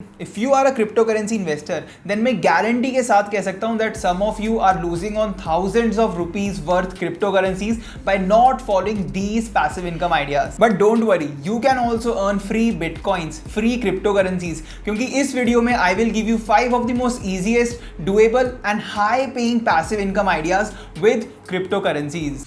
If you are a cryptocurrency investor, then मैं guarantee के साथ कह सकता हूं that some of you are losing on thousands of rupees worth cryptocurrencies by not following these passive income ideas. But don't worry, you can also earn free bitcoins, free cryptocurrencies. क्योंकि इस video में I will give you 5 of the most easiest, doable and high paying passive income ideas with cryptocurrencies.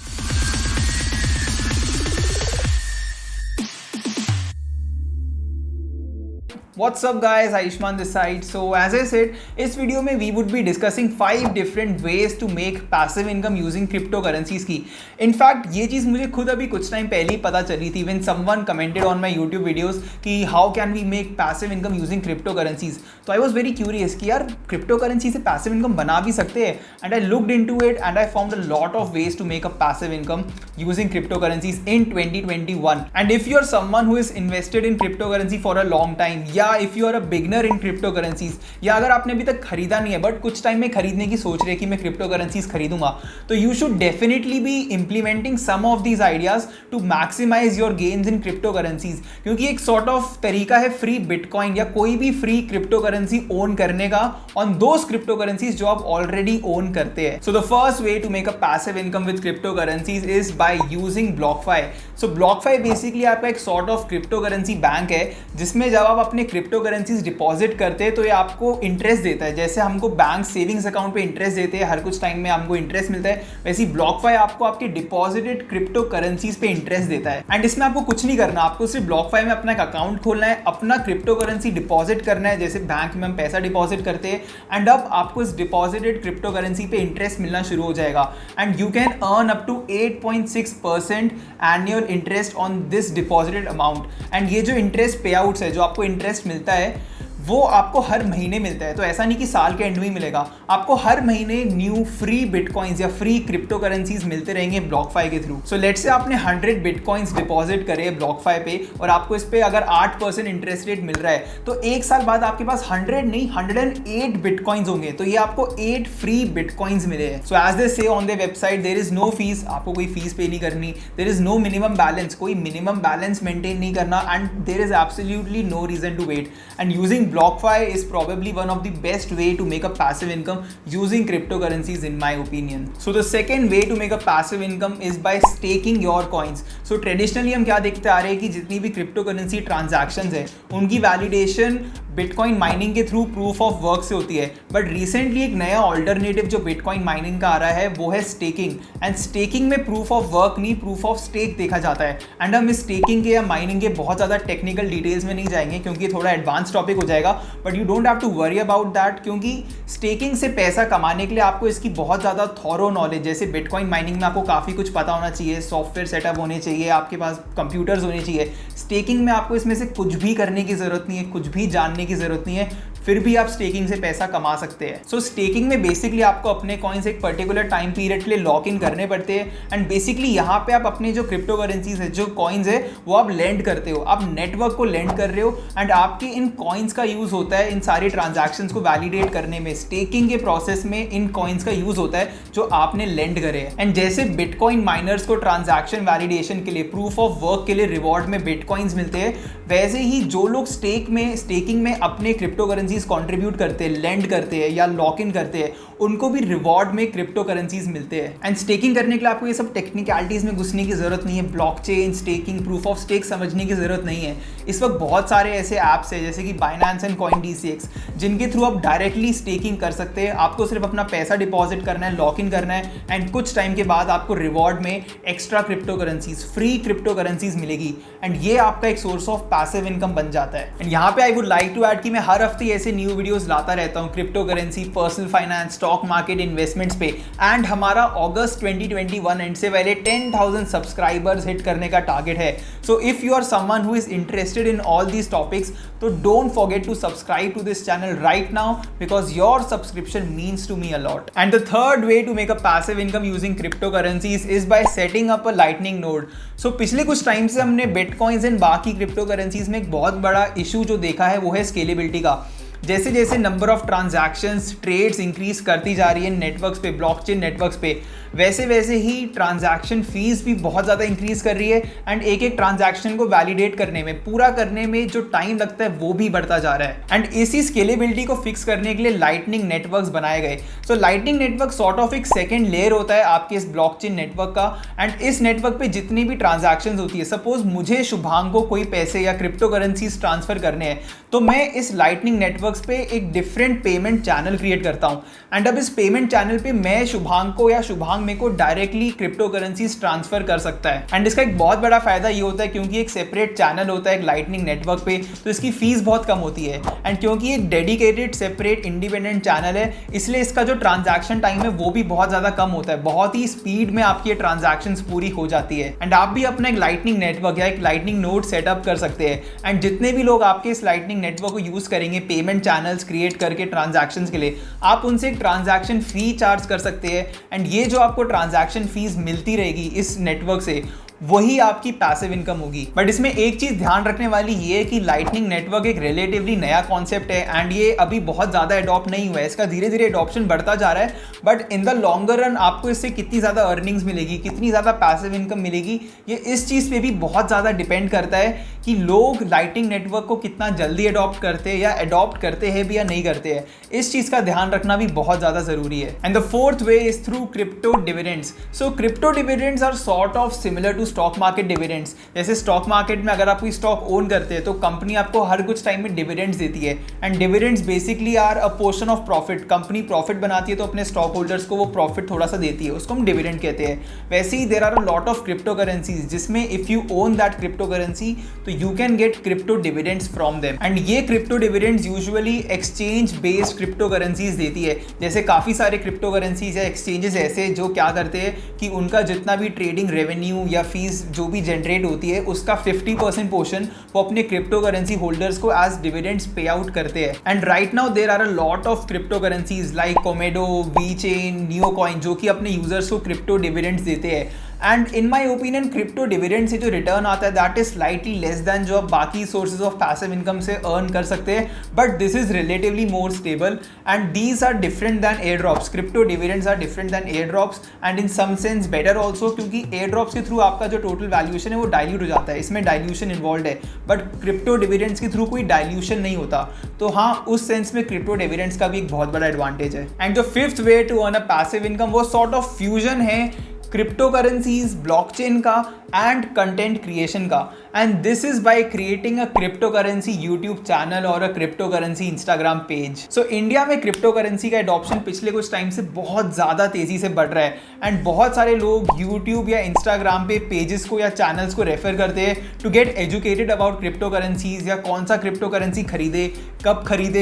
What's up guys, Ayushman this side. So as I said, इस video में we would be discussing 5 different ways to make passive income using cryptocurrencies की. In fact ये चीज़ मुझे खुद अभी कुछ time पहले ही पता चली थी when someone commented on my YouTube videos कि how can we make passive income using cryptocurrencies. तो I was very curious कि यार cryptocurrency से passive income बना भी सकते हैं, and I looked into it and I found a lot of ways to make a passive income using cryptocurrencies in 2021. And if you are someone who is invested in cryptocurrency for a long time, या if you are a beginner in cryptocurrencies, या अगर आपने अभी तक खरीदा नहीं है but कुछ टाइम में खरीदने की सोच रहे कि मैं क्रिप्टो करेंसीज खरीदूंगा, तो you should definitely be implementing some of these ideas to maximise your gains in cryptocurrencies. क्योंकि एक सॉर्ट ऑफ तरीका है फ्री बिटकॉइन या कोई भी फ्री क्रिप्टो करेंसी ओन करने का ऑन दोज क्रिप्टो करेंसीज जो आप ऑलरेडी ओन करते हैं. So the first way to make a passive income with crypto currencies is by using BlockFi. So BlockFi basically आपका एक sort of cryptocurrency bank है जिसमें जब आप अपने क्रिप्टो करेंसीज डिपॉजिट करते हैं तो ये आपको इंटरेस्ट देता है. जैसे हमको बैंक सेविंग्स अकाउंट पे इंटरेस्ट देते हैं, हर कुछ टाइम में हमको इंटरेस्ट मिलता है, वैसे ही ब्लॉकफाई आपको आपके डिपॉजिटेड क्रिप्टो करेंसीज पे इंटरेस्ट देता है. एंड इसमें आपको कुछ नहीं करना, आपको सिर्फ ब्लॉकफाई में अपना एक अकाउंट खोलना है, अपना क्रिप्टो करेंसी डिपॉजिट करना है जैसे बैंक में हम पैसा डिपॉजिट करते हैं, एंड अब आपको इस डिपॉजिटेड क्रिप्टो करेंसी पे इंटरेस्ट मिलना शुरू हो जाएगा. And you can earn up to 8.6% annual interest on this deposited amount. And ये जो इंटरेस्ट पे आउट्स है, जो आपको इंटरेस्ट मिलता है, वो आपको हर महीने मिलता है. तो ऐसा नहीं कि साल के एंड में ही मिलेगा, आपको हर महीने न्यू फ्री बिटकॉइंस या फ्री क्रिप्टो करेंसीज मिलते रहेंगे ब्लॉकफाई के थ्रू. सो लेट्स से आपने 100 बिटकॉइंस डिपॉजिट करे ब्लॉकफाई पे और आपको इस पे अगर 8% इंटरेस्ट रेट मिल रहा है, तो एक साल बाद आपके पास 100 नहीं 108 बिटकॉइंस होंगे. तो ये आपको 8 फ्री बिटकॉइंस मिले हैं. सो as they say on the website, there is no fees, आपको कोई फीस पे नहीं करनी, there is no minimum balance, कोई मिनिमम बैलेंस मेंटेन नहीं करना, and there is absolutely no reason to wait. And using BlockFi is probably one of the best way to make a passive income using cryptocurrencies in my opinion. So the second way to make a passive income is by staking your coins. So traditionally हम क्या देखते आ रहे हैं कि जितनी भी cryptocurrency transactions है उनकी validation बिटकॉइन माइनिंग के थ्रू प्रूफ ऑफ वर्क से होती है. बट रिसेंटली एक नया ऑल्टरनेटिव जो बिटकॉइन माइनिंग का आ रहा है वो है स्टेकिंग. एंड स्टेकिंग में प्रूफ ऑफ वर्क नहीं, प्रूफ ऑफ स्टेक देखा जाता है. एंड हम इस स्टेकिंग के या माइनिंग के बहुत ज़्यादा टेक्निकल डिटेल्स में नहीं जाएंगे क्योंकि थोड़ा एडवांस टॉपिक हो जाएगा, but you don't have to worry about that. क्योंकि स्टेकिंग से पैसा कमाने के लिए आपको इसकी बहुत ज़्यादा थॉरो नॉलेज, जैसे बिटकॉइन माइनिंग में आपको काफ़ी कुछ पता होना चाहिए, सॉफ्टवेयर सेटअप होने चाहिए, आपके पास कंप्यूटर्स होने चाहिए. स्टेकिंग में आपको इसमें से कुछ भी करने की ज़रूरत नहीं है, कुछ भी जानने की ज़रूरत नहीं है, फिर भी आप स्टेकिंग से पैसा कमा सकते हैं. सो स्टेकिंग में बेसिकली आपको अपने कॉइन्स एक पर्टिकुलर टाइम पीरियड के लिए लॉक इन करने पड़ते हैं. एंड बेसिकली यहाँ पे आप अपने जो क्रिप्टो करेंसीज है, जो कॉइन्स है, वो आप लेंड करते हो, आप नेटवर्क को लेंड कर रहे हो. एंड आपके इन कॉइन्स का यूज होता है इन सारे ट्रांजैक्शंस को वैलिडेट करने में. स्टेकिंग के प्रोसेस में इन कॉइन्स का यूज होता है जो आपने लेंड करे हैं. एंड जैसे बिटकॉइन माइनर्स को ट्रांजैक्शन वैलिडेशन के लिए, प्रूफ ऑफ वर्क के लिए रिवॉर्ड में बिटकॉइन्स मिलते हैं, वैसे ही जो लोग स्टेकिंग में अपने क्रिप्टो करेंसीज कॉन्ट्रीब्यूट करते हैं, लेंड करते हैं या लॉक इन करते हैं, उनको भी रिवॉर्ड में क्रिप्टो करेंसीज मिलते हैं. एंड स्टेकिंग करने के लिए आपको ये सब टेक्निकलिटीज में घुसने की जरूरत नहीं है, blockchain, staking, proof of stake समझने की जरूरत नहीं है. इस वक्त बहुत सारे ऐसे ऐप्स हैं जैसे कि बाइनेंस एंड CoinDCX जिनके थ्रू आप डायरेक्टली स्टेकिंग कर सकते हैं. आपको सिर्फ अपना पैसा डिपॉजिट करना है, लॉक इन करना है, एंड कुछ टाइम के बाद आपको रिवॉर्ड में extra crypto currencies, free crypto currencies मिलेगी. एंड ये आपका एक सोर्स ऑफ पैसिव इनकम बन जाता है. एंड यहाँ पे I would like to add कि मैं हर हफ्ते ऐसे न्यू वीडियोस लाता रहता हूँ crypto currency, personal finance, stock market, investments पे. एंड हमारा अगस्त 2021 एंड से पहले 10,000 सब्सक्राइबर्स हिट करने का टारगेट है. So if you are someone who is interested in all these topics, तो don't forget to subscribe to this channel right now because your subscription means to me a lot. And the third way to make a passive income using crypto currencies is by setting up a lightning node. So पिछले कुछ time से हमने bitcoins and बाकी crypto currencies में एक बहुत बड़ा issue जो देखा है वो है स्केलेबिलिटी का. जैसे जैसे number of transactions, trades increase करती जा रही है नेटवर्क्स पे, ब्लॉकचेन नेटवर्क्स पे, वैसे वैसे ही ट्रांजैक्शन फीस भी बहुत ज़्यादा इंक्रीज कर रही है एंड एक एक ट्रांजैक्शन को वैलिडेट करने में, पूरा करने में जो टाइम लगता है वो भी बढ़ता जा रहा है। एंड इसी स्केलेबिलिटी को फिक्स करने के लिए लाइटनिंग नेटवर्क्स बनाए गए। सो लाइटनिंग नेटवर्क सॉर्ट ऑफ एक सेकंड लेयर होता है आपके इस ब्लॉकचेन नेटवर्क का। एंड इस नेटवर्क पे जितनी भी ट्रांजैक्शंस होती है, सपोज मुझे शुभांग को कोई पैसे या क्रिप्टो करेंसीज ट्रांसफर करने हैं, तो मैं इस लाइटनिंग नेटवर्क्स पे एक डिफरेंट पेमेंट चैनल क्रिएट करता हूं। एंड अब इस पेमेंट चैनल पे मैं शुभांग को या शुभांग मेरे को डायरेक्टली क्रिप्टो करेंसीज ट्रांसफर कर सकता है। एंड इसका एक बहुत बड़ा फायदा ये होता है क्योंकि एक सेपरेट चैनल होता है एक लाइटनिंग नेटवर्क पे, तो इसकी फीस बहुत कम होती है। एंड क्योंकि एक डेडिकेटेड सेपरेट इंडिपेंडेंट चैनल है, इसलिए इसका जो ट्रांजैक्शन टाइम है वो भी बहुत ज्यादा कम होता है। बहुत ही स्पीड में आपकी ट्रांजैक्शंस पूरी हो जाती है। एंड आप भी अपना एक लाइटनिंग नेटवर्क या एक लाइटनिंग नोड सेटअप कर सकते हैं। एंड जितने भी लोग आपके इस लाइटनिंग नेटवर्क को यूज करेंगे पेमेंट चैनल्स क्रिएट करके ट्रांजैक्शंस के लिए, आप उनसे एक ट्रांजैक्शन फी चार्ज कर सकते हैं। एंड ये जो आपको ट्रांजैक्शन फीस मिलती रहेगी इस नेटवर्क से, वही आपकी पैसिव इनकम होगी। बट इसमें एक चीज ध्यान रखने वाली ये है कि लाइटनिंग नेटवर्क एक रिलेटिवली नया कॉन्सेप्ट है एंड ये अभी बहुत ज्यादा अडॉप्ट नहीं हुआ है। इसका धीरे धीरे अडॉप्शन बढ़ता जा रहा है, but in the longer run आपको इससे कितनी ज्यादा अर्निंग्स मिलेगी, कितनी ज्यादा पैसिव इनकम मिलेगी, ये इस चीज पे भी बहुत ज्यादा डिपेंड करता है कि लोग लाइटनिंग नेटवर्क को कितना जल्दी अडॉप्ट करते हैं या अडॉप्ट करते हैं भी या नहीं करते हैं। इस चीज का ध्यान रखना भी बहुत ज्यादा जरूरी है। And the fourth way is through crypto dividends. So crypto dividends are sort of similar to stock market dividends. जैसे स्टॉक मार्केट में अगर आप कोई स्टॉक ओन करते हैं तो कंपनी आपको हर कुछ टाइम में डिविडेंड्स देती है। And dividends basically are a portion of profit. Company profit बनाती है तो अपने स्टॉक होल्डर्स को वो प्रॉफिट थोड़ा सा देती है, उसको हम डिविडेंड कहते हैं। वैसे ही there are a lot of crypto currencies जिसमें if you own that crypto currency तो you can get crypto dividends from them. And ये crypto dividends usually exchange based crypto currencies देती है। जैसे काफी सारे क्रिप्टो करेंसीज या एक्सचेंजेस ऐसे जो क्या करते हैं कि उनका जितना भी ट्रेडिंग रेवेन्यू या फीस जो भी जनरेट होती है उसका 50% पोर्शन वो अपने क्रिप्टो करेंसी होल्डर्स को एज डिविडेंड्स पे आउट करते हैं। And right now there are a lot of crypto currencies like Komodo, VeChain, Neocoin जो कि अपने यूजर्स को क्रिप्टो डिविडेंड्स देते हैं। And in my opinion crypto dividend से जो रिटर्न आता है that is slightly less than जो आप बाकी सोर्सेज ऑफ पैसिव इनकम से अर्न कर सकते हैं, but this is relatively more stable and these are different than airdrops. Crypto dividends are different than airdrops and in some sense better also, क्योंकि airdrops के through आपका जो total valuation है वो dilute हो जाता है, इसमें डाइल्यूशन इन्वॉल्व है। बट क्रिप्टो डिविडेंड्स के थ्रू कोई डाइल्यूशन नहीं होता, तो हाँ उस सेंस में क्रिप्टो डिविडेंड्स का भी एक बहुत बड़ा एडवांटेज है। एंड जो fifth way to earn a passive income वो सॉर्ट ऑफ फ्यूजन है क्रिप्टो करेंसीज, ब्लॉकचेन का एंड कंटेंट क्रिएशन का। And this is by creating a crypto currency YouTube channel और a crypto currency Instagram page. So India में crypto currency का adoption पिछले कुछ time से बहुत ज़्यादा तेज़ी से बढ़ रहा है एंड बहुत सारे लोग यूट्यूब या इंस्टाग्राम पे पेजेस को या चैनल्स को रेफर करते हैं to get educated about cryptocurrencies या कौन सा क्रिप्टो करेंसी खरीदे,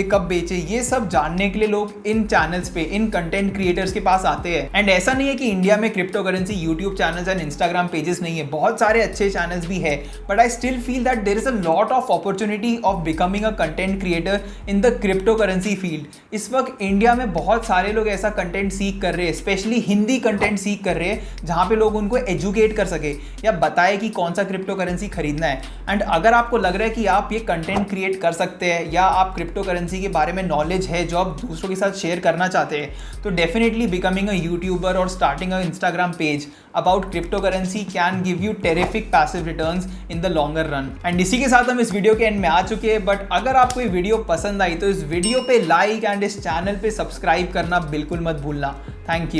कब बेचे, ये सब जानने के लिए लोग इन चैनल्स पे, इन कंटेंट क्रिएटर्स के पास आते हैं। एंड ऐसा नहीं है कि इंडिया में crypto currency YouTube channels and Instagram pages नहीं है, बहुत सारे अच्छे चैनल्स भी है, but I still feel that there is a lot of opportunity of becoming a content creator in the cryptocurrency field. इस वक्त इंडिया में बहुत सारे लोग ऐसा कंटेंट सीख कर रहे हैं, स्पेशली हिंदी कंटेंट सीख कर रहे हैं जहां पे लोग उनको एजुकेट कर सके या बताए कि कौन सा क्रिप्टो करेंसी खरीदना है। एंड अगर आपको लग रहा है कि आप ये कंटेंट क्रिएट कर सकते हैं या आप क्रिप्टो करेंसी के बारे में नॉलेज है जो आप दूसरों के साथ शेयर करना चाहते हैं, तो डेफिनेटली बिकमिंग अ यूट्यूबर और starting a Instagram page about crypto currency can give you terrific passive returns in the longer run. And इसी के साथ हम इस वीडियो के एंड में आ चुके हैं, बट अगर आपको ये वीडियो पसंद आई तो इस वीडियो पे लाइक एंड इस चैनल पे सब्सक्राइब करना बिल्कुल मत भूलना। Thank you.